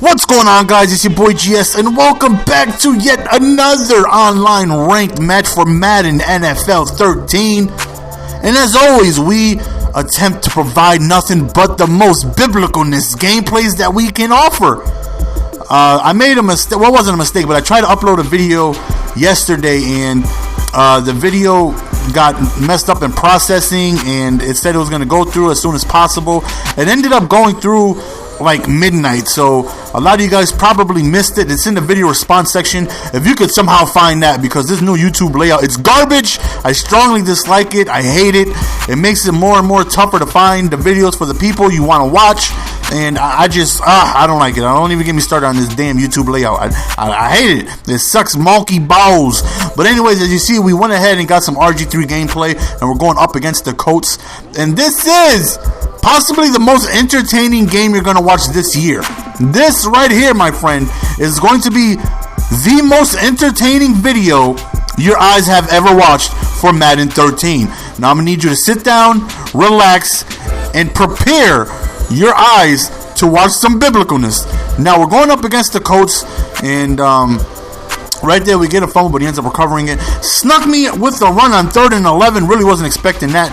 What's going on, guys? It's your boy GS, and welcome back to yet another online ranked match for Madden NFL 13. And as always, we attempt to provide nothing but the most biblicalness gameplays that we can offer. I made a mistake. Well, it wasn't a mistake, but I tried to upload a video yesterday, and the video got messed up in processing, and it said it was going to go through as soon as possible. It ended up going through like midnight, so a lot of you guys probably missed it. It's in the video response section. If you could somehow find that, because this new YouTube layout, it's garbage. I strongly dislike it. I hate it. It makes it more and more tougher to find the videos for the people you want to watch, and I don't like it. I don't even get me started on this damn YouTube layout. I hate it. It sucks monkey balls. But anyways, as you see, we went ahead and got some RG3 gameplay, and we're going up against the COLTS, and this is possibly the most entertaining game you're going to watch this year. This right here, my friend, is going to be the most entertaining video your eyes have ever watched for Madden 13. Now, I'm going to need you to sit down, relax, and prepare your eyes to watch some biblicalness. Now, we're going up against the COLTS, and right there, we get a fumble, but he ends up recovering it. Snuck me with the run on 3rd and 11. Really wasn't expecting that.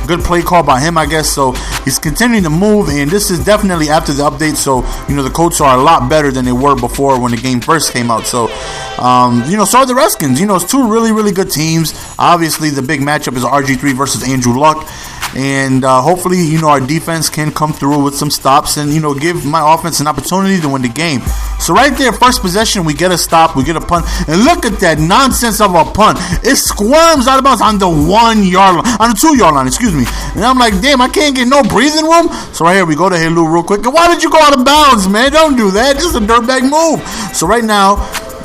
Good play call by him, I guess. So he's continuing to move, and this is definitely after the update. So, you know, the COLTS are a lot better than they were before when the game first came out. So, so are the Redskins. You know, it's two really, really good teams. Obviously, the big matchup is RG3 versus Andrew Luck. And hopefully, you know, our defense can come through with some stops and, you know, give my offense an opportunity to win the game. So right there, first possession, we get a stop, we get a punt. And look at that nonsense of a punt. It squirms out of bounds on the 1 yard line, on the 2 yard line, excuse me. And I'm like, damn, I can't get no breathing room. So right here, we go to Helu real quick. And why did you go out of bounds, man? Don't do that. This is a dirtbag move. So right now,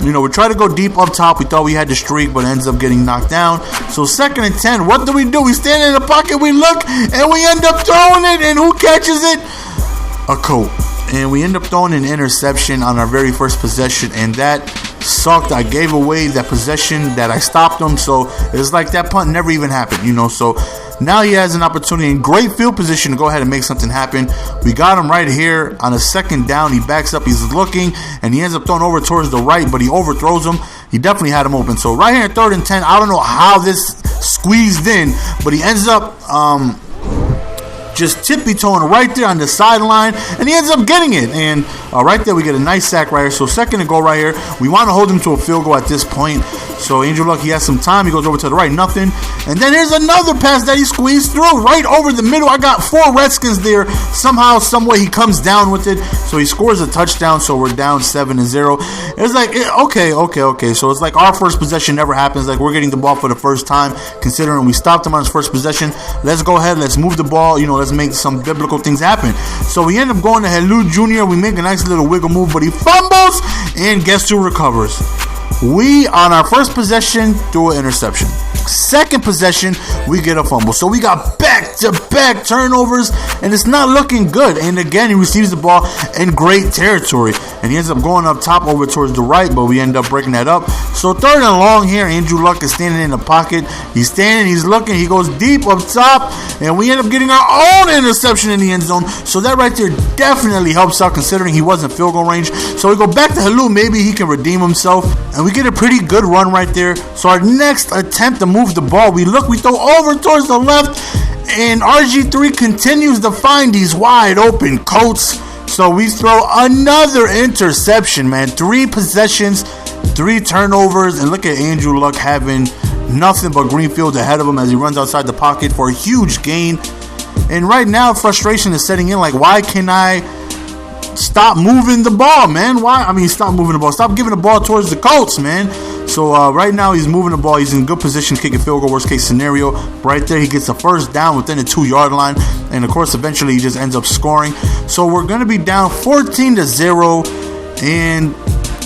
you know, we try to go deep up top. We thought we had the streak, but it ends up getting knocked down. So 2nd and 10. What do? We stand in the pocket, we look, and we end up throwing it. And who catches it? A Colt. And we end up throwing an interception on our very first possession, and that sucked. I gave away that possession that I stopped him, so it's like that punt never even happened, you know. So now he has an opportunity in great field position to go ahead and make something happen. We got him right here on a 2nd down. He backs up, he's looking, and he ends up throwing over towards the right, but he overthrows him. He definitely had him open. So right here at 3rd and 10, I don't know how this squeezed in, but he ends up just tippy-toeing right there on the sideline, and he ends up getting it. And right there, we get a nice sack right here. So 2nd and goal right here. We want to hold him to a field goal at this point. So Andrew Luck, he has some time. He goes over to the right, nothing. And then here's another pass that he squeezed through right over the middle. I got 4 Redskins there. Somehow, someway, he comes down with it. So he scores a touchdown. So we're down 7-0. It's like, okay. So it's like our first possession never happens. Like, we're getting the ball for the first time, considering we stopped him on his first possession. Let's go ahead. Let's move the ball. You know, let's make some biblical things happen. So we end up going to Helu Jr. We make a nice little wiggle move, but he fumbles, and guess who recovers? We, on our first possession, threw an interception. 2nd possession, we get a fumble. So we got back-to-back turnovers, and it's not looking good. And again, he receives the ball in great territory, and he ends up going up top over towards the right, but we end up breaking that up. So 3rd and long here, Andrew Luck is standing in the pocket. He's standing, he's looking, he goes deep up top, and we end up getting our own interception in the end zone. So that right there definitely helps out, considering he wasn't field goal range. So we go back to Helu, maybe he can redeem himself, and we get a pretty good run right there. So our next attempt to move the ball, we throw over towards the left, and RG3 continues to find these wide open COLTS. So we throw another interception, man. 3 possessions, 3 turnovers, and look at Andrew Luck having nothing but green field ahead of him as he runs outside the pocket for a huge gain. And right now, frustration is setting in. Like, why can I stop moving the ball, man? Stop moving the ball. Stop giving the ball towards the COLTS, man. So right now he's moving the ball. He's in good position, kicking field goal, worst case scenario. Right there, he gets the 1st down within the 2 yard line. And of course, eventually he just ends up scoring. So we're going to be down 14-0. And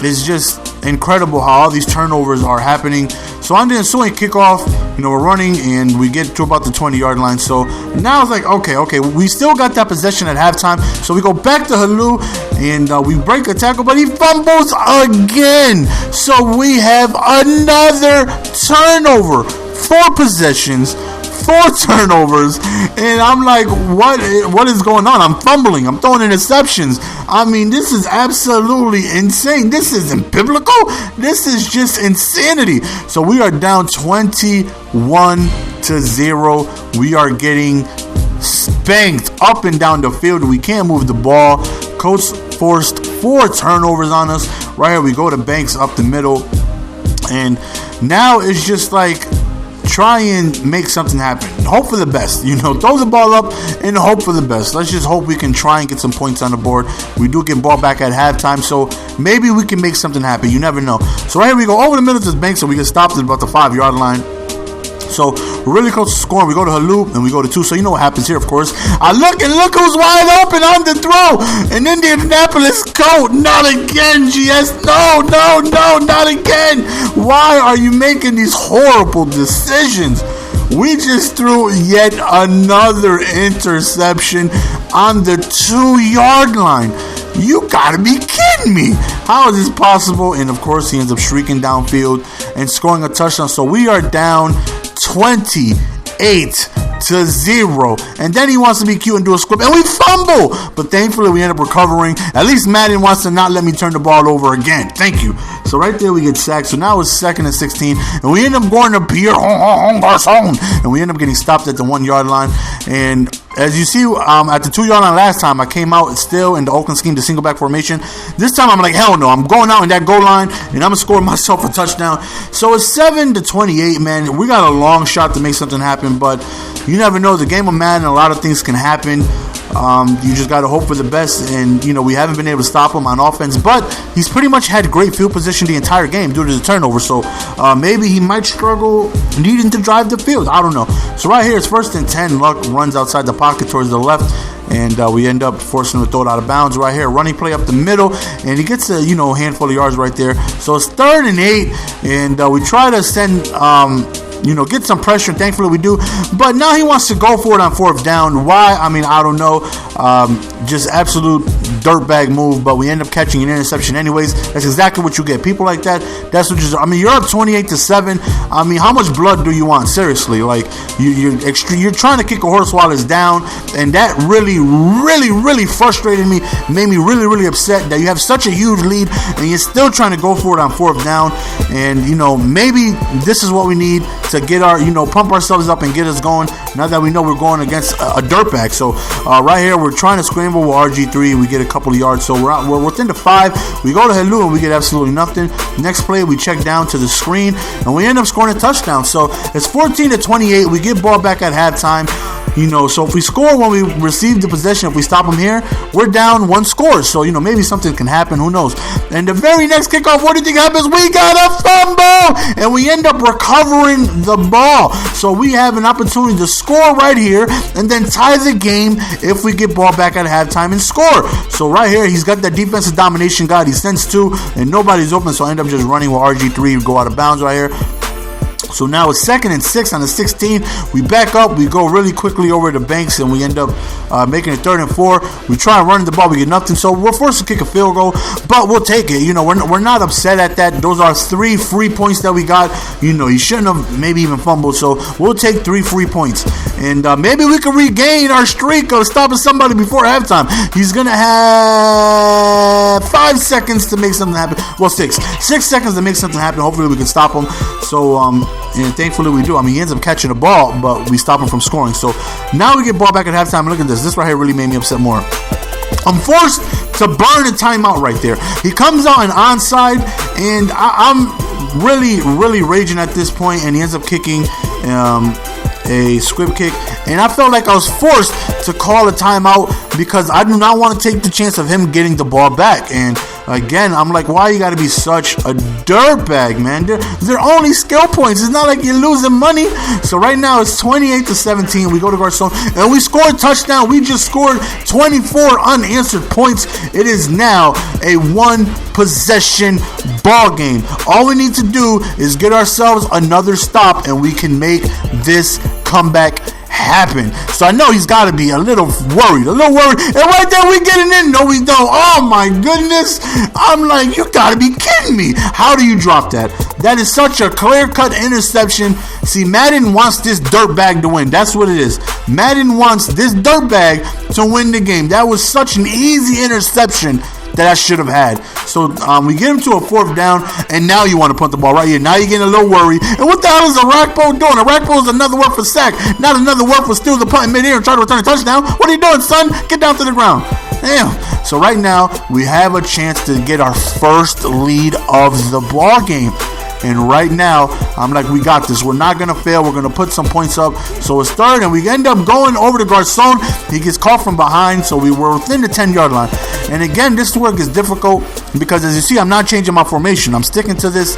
it's just incredible how all these turnovers are happening. So on the ensuing kickoff, you know, we're running and we get to about the 20 yard line. So now it's like, okay, we still got that possession at halftime. So we go back to Helu and we break a tackle, but he fumbles again. So we have another turnover. 4 possessions, 4 turnovers, and I'm like, what is going on? I'm fumbling. I'm throwing interceptions. I mean, this is absolutely insane. This isn't biblical. This is just insanity. So we are down 21-0. We are getting spanked up and down the field. We can't move the ball. Coach forced 4 turnovers on us. Right here, we go to Banks up the middle. And now it's just like, try and make something happen. Hope for the best. Throw the ball up and hope for the best. Let's just hope we can try and get some points on the board. We do get ball back at halftime, so maybe we can make something happen. You never know. So right here we go over the middle to Banks, so we get stopped at about the 5-yard line. So we're really close to scoring. We go to Halou and we go to 2. So you know what happens here, of course. I look who's wide open on the throw. An Indianapolis Colt. Not again, GS. No, not again. Why are you making these horrible decisions? We just threw yet another interception on the 2-yard line. You gotta be kidding me. How is this possible? And of course, he ends up streaking downfield and scoring a touchdown. So we are down 28-0, and then he wants to be cute and do a script, and we fumble, but thankfully we end up recovering. At least Madden wants to not let me turn the ball over again. Thank you. So right there we get sacked. So now it's 2nd and 16, and we end up going to Pierre, and we end up getting stopped at the 1-yard line. And as you see, at the 2-yard line last time, I came out still in the Oakland scheme, the single back formation. This time I'm like, hell no, I'm going out in that goal line, and I'm going to score myself a touchdown. So it's 7-28, man. We got a long shot to make something happen, but you never know. The game of Madden, a lot of things can happen. You just got to hope for the best, and we haven't been able to stop him on offense, but he's pretty much had great field position the entire game due to the turnover, so maybe he might struggle needing to drive the field. I don't know. So right here it's 1st and 10. Luck runs outside the pocket towards the left, and we end up forcing him to throw it out of bounds. Right here, running play up the middle, and he gets a handful of yards right there. So it's 3rd and 8, and we try to send get some pressure. Thankfully we do. But now he wants to go for it on 4th down. Why? I mean, I don't know. Just absolute dirtbag move, but we end up catching an interception anyways. That's exactly what you get. People like that, that's what you're up 28-7. I mean, how much blood do you want? Seriously, like you're trying to kick a horse while it's down, and that really frustrated me, made me really upset that you have such a huge lead and you're still trying to go for it on 4th down. And maybe this is what we need to get our pump ourselves up and get us going, now that we know we're going against a dirtbag. So right here we're trying to scramble with RG3. We get a couple of yards, so we're within the 5. We go to Halou and we get absolutely nothing. Next play we check down to the screen and we end up scoring a touchdown. So it's 14-28. We get ball back at halftime. So if we score when we receive the possession, if we stop them here, we're down 1 score. So, maybe something can happen. Who knows? And the very next kickoff, what do you think happens? We got a fumble, and we end up recovering the ball. So we have an opportunity to score right here and then tie the game if we get ball back at halftime and score. So right here, he's got that defensive domination guy. He sends 2, and nobody's open, so I end up just running with RG3, go out of bounds right here. So now it's 2nd and 6 on the 16. We back up. We go really quickly over to Banks, and we end up making it 3rd and 4. We try and run the ball. We get nothing. So we're forced to kick a field goal, but we'll take it. We're not upset at that. Those are 3 free points that we got. He shouldn't have maybe even fumbled. So we'll take 3 free points. And maybe we can regain our streak of stopping somebody before halftime. He's going to have 5 seconds to make something happen. Well, 6 seconds to make something happen. Hopefully we can stop him. So, and thankfully we do. I mean, he ends up catching the ball, but we stop him from scoring. So now we get ball back at halftime. Look at this. This right here really made me upset more. I'm forced to burn a timeout right there. He comes out and onside, and I'm really raging at this point, and he ends up kicking a squib kick, and I felt like I was forced to call a timeout because I do not want to take the chance of him getting the ball back. And again, I'm like, why you got to be such a dirtbag, man? They're only skill points. It's not like you're losing money. So right now it's 28-17. We go to Garcon and we scored a touchdown. We just scored 24 unanswered points. It is now a 1-possession ball game. All we need to do is get ourselves another stop, and we can make this comeback happen. So I know he's got to be a little worried. And right there, we getting in. No, we don't. Oh, my goodness. I'm like, you got to be kidding me. How do you drop that? That is such a clear-cut interception. See, Madden wants this dirtbag to win. That's what it is. Madden wants this dirtbag to win the game. That was such an easy interception that I should have had. So we get him to a 4th down, and now you want to punt the ball right here. Now you're getting a little worried. And what the hell is a rack pole doing? A rack pole is another word for sack, not another word for steal the punt in midair and try to return a touchdown. What are you doing, son? Get down to the ground. Damn. So right now, we have a chance to get our first lead of the ball game. And right now, I'm like, we got this. We're not going to fail. We're going to put some points up. So it's 3rd, and we end up going over to Garcon. He gets caught from behind, so we were within the 10-yard line. And again, this work is difficult because, as you see, I'm not changing my formation. I'm sticking to this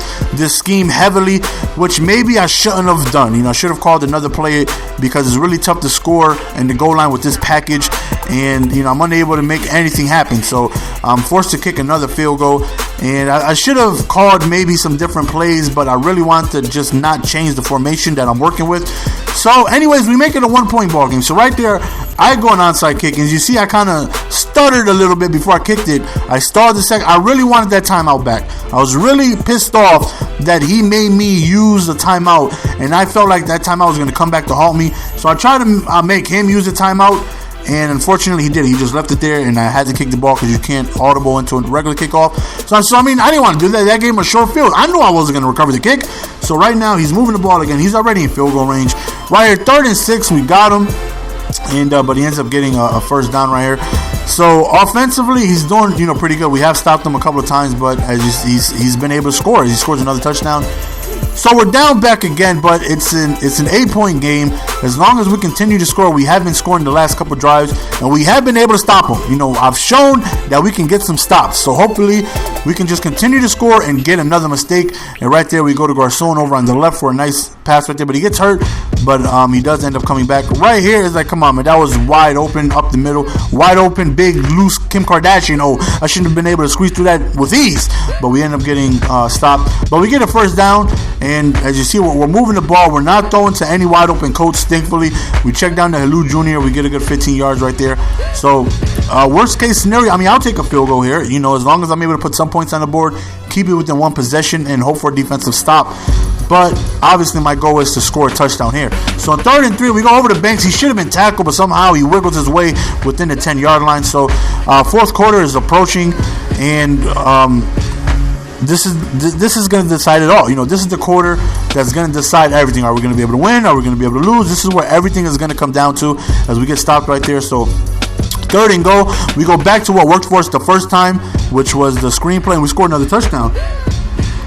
scheme heavily, which maybe I shouldn't have done. I should have called another play because it's really tough to score in the goal line with this package. And, I'm unable to make anything happen. So I'm forced to kick another field goal. And I should have called maybe some different plays, but I really want to just not change the formation that I'm working with. So anyways, we make it a 1-point ball game. So right there, I go an onside kick. And as you see, I kind of stuttered a little bit before I kicked it. I stalled a second. I really wanted that timeout back. I was really pissed off that he made me use the timeout. And I felt like that timeout was going to come back to haunt me. So I tried to make him use the timeout. And unfortunately, he did. He just left it there, and I had to kick the ball because you can't audible into a regular kickoff. So I mean, I didn't want to do that. That gave him a short field. I knew I wasn't going to recover the kick. So right now, he's moving the ball again. He's already in field goal range. Right here, 3rd and 6, we got him. And but he ends up getting a 1st down right here. So offensively, he's doing pretty good. We have stopped him a couple of times, but as he's been able to score. He scores another touchdown. So we're down back again, but it's an 8-point game. As long as we continue to score, we have been scoring the last couple drives, and we have been able to stop them. I've shown that we can get some stops. So hopefully we can just continue to score and get another mistake. And right there, we go to Garcon over on the left for a nice pass right there, but he gets hurt. But he does end up coming back. Right here is like, come on, man, that was wide open up the middle, wide open, big, loose Kim Kardashian. Oh, I shouldn't have been able to squeeze through that with ease, but we end up getting stopped. But we get a 1st down. And as you see, we're moving the ball. We're not throwing to any wide open Colts, thankfully. We check down to Helou Jr. We get a good 15 yards right there. So, worst case scenario, I'll take a field goal here. As long as I'm able to put some points on the board, keep it within 1 possession, and hope for a defensive stop. But obviously, my goal is to score a touchdown here. So, on 3rd and 3, we go over to Banks. He should have been tackled, but somehow he wiggles his way within the 10-yard line. So, 4th quarter is approaching, and this is going to decide it all. This is the quarter that's going to decide everything. Are we going to be able to win? Are we going to be able to lose? This is where everything is going to come down to as we get stopped right there. So 3rd and goal. We go back to what worked for us the first time, which was the screenplay, and we scored another touchdown.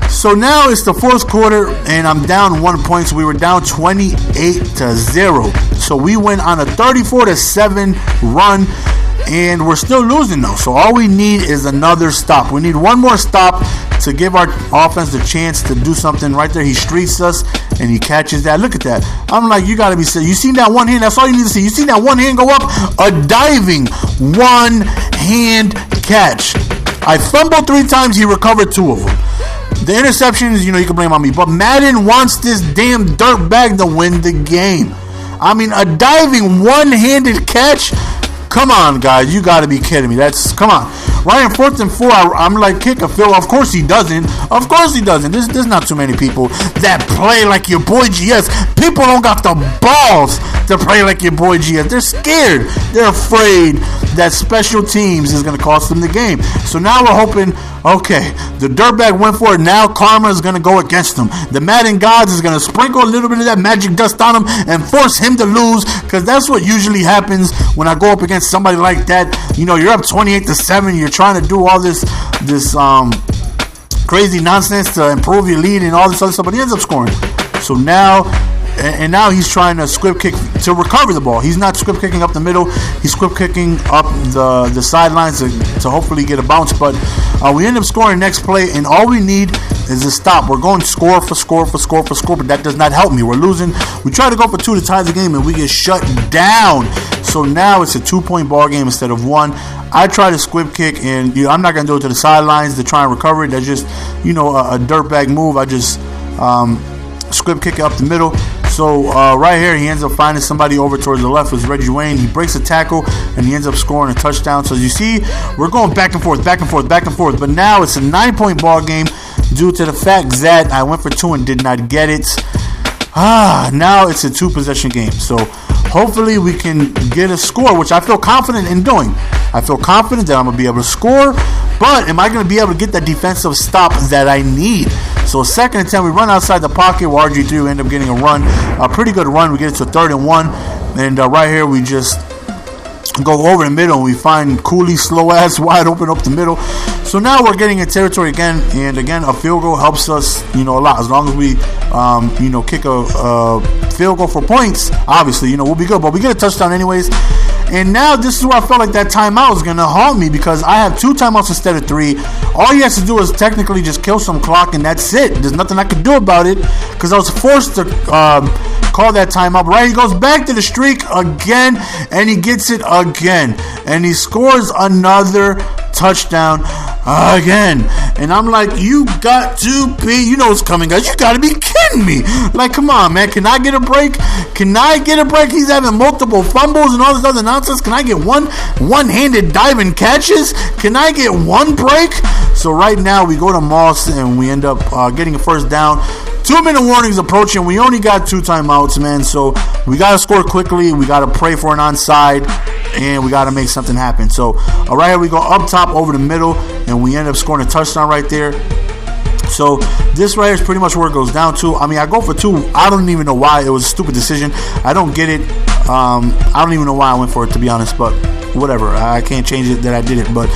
So now it's the 4th quarter, and I'm down 1 point. So we were down 28-0. So we went on a 34-7 run. And we're still losing though. So all we need is another stop. We need one more stop to give our offense the chance to do something. Right there, he streaks us and he catches that. Look at that. I'm like, you got to be serious. You seen that one hand? That's all you need to see. You seen that one hand go up? A diving one-hand catch. I fumbled 3 times. He recovered 2 of them. The interceptions, you can blame on me. But Madden wants this damn dirtbag to win the game. A diving one-handed catch. Come on, guys. You got to be kidding me. Come on. Right in 4th and 4, I'm like, kick a field. Of course he doesn't. There's not too many people that play like your boy GS. People don't got the balls to play like your boy GS. They're scared. They're afraid that special teams is going to cost them the game. So now we're hoping, okay, the dirtbag went for it. Now karma is going to go against him. The Madden gods is going to sprinkle a little bit of that magic dust on him and force him to lose, because that's what usually happens when I go up against somebody like that. You're up 28-7. You're trying to do all this crazy nonsense to improve your lead and all this other stuff, but he ends up scoring. So now he's trying to squib kick to recover the ball. He's not squib kicking up the middle. He's squib kicking up the sidelines to hopefully get a bounce. But we end up scoring next play, and all we need is a stop. We're going score for score, but that does not help me. We're losing. We try to go for 2 to tie the game, and we get shut down. So now it's a 2-point ball game instead of 1. I try to squib kick, and I'm not going to do it to the sidelines to try and recover it. That's just a dirtbag move. I just squib kick it up the middle. So right here, he ends up finding somebody over towards the left with Reggie Wayne. He breaks a tackle, and he ends up scoring a touchdown. So as you see, we're going back and forth, back and forth, back and forth. But now it's a 9-point ball game due to the fact that I went for 2 and did not get it. Now it's a 2-possession game. So hopefully we can get a score, which I feel confident in doing. I feel confident that I'm going to be able to score, but am I going to be able to get that defensive stop that I need? So 2nd and 10, we run outside the pocket where RG3 end up getting a run, a pretty good run. We get it to 3rd and 1, and right here we just go over the middle and we find Cooley slow ass wide open up the middle. So now we're getting in territory again, and again a field goal helps us, a lot. As long as we kick a field goal for points, obviously, we'll be good. But we get a touchdown anyways. And now this is where I felt like that timeout was going to haunt me, because I have 2 timeouts instead of 3. All he has to do is technically just kill some clock, and that's it. There's nothing I could do about it, because I was forced to call that timeout. But right, he goes back to the streak again, and he gets it again. And he scores another touchdown again. And I'm like, you got to be, what's coming, guys. You got to be kidding me. Like, come on, man. Can I get a break? Can I get a break? He's having multiple fumbles and all this other nonsense. Can I get one-handed diving catches? Can I get one break? So right now we go to Moss and we end up getting a first down. 2-minute warnings approaching. We only got 2 timeouts, man. So we got to score quickly. We got to pray for an onside, and we got to make something happen. So right here we go up top over the middle, and we end up scoring a touchdown right there. So this right here is pretty much where it goes down to. I mean, I go for 2. I don't even know why. It was a stupid decision. I don't get it. I don't even know why I went for it, to be honest, but whatever. I can't change it that I did it. But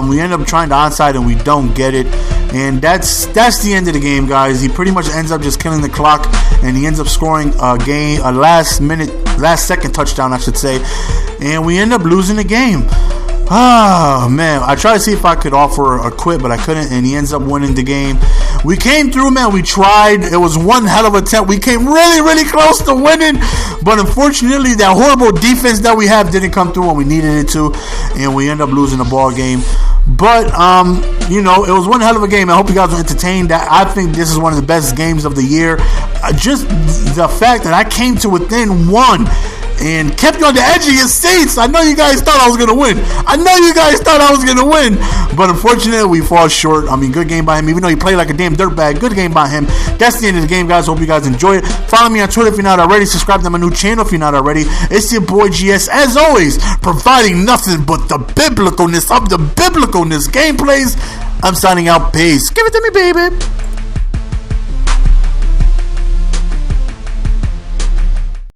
we end up trying to onside, and we don't get it. And that's the end of the game, guys. He pretty much ends up just killing the clock, and he ends up scoring a last second touchdown, I should say. And we end up losing the game. Oh, man. I tried to see if I could offer a quit, but I couldn't, and he ends up winning the game. We came through, man. We tried. It was one hell of an attempt. We came really, really close to winning, but unfortunately, that horrible defense that we have didn't come through when we needed it to, and we end up losing the ball game. But, it was one hell of a game. I hope you guys were entertained. I think this is one of the best games of the year. Just the fact that I came to within 1 and kept you on the edge of your seats. I know you guys thought I was going to win. But unfortunately, we fall short. I mean, good game by him. Even though he played like a damn dirtbag, good game by him. That's the end of the game, guys. Hope you guys enjoy it. Follow me on Twitter if you're not already. Subscribe to my new channel if you're not already. It's your boy GS, as always, providing nothing but the biblicalness of the biblicalness gameplays. I'm signing out. Peace. Give it to me, baby.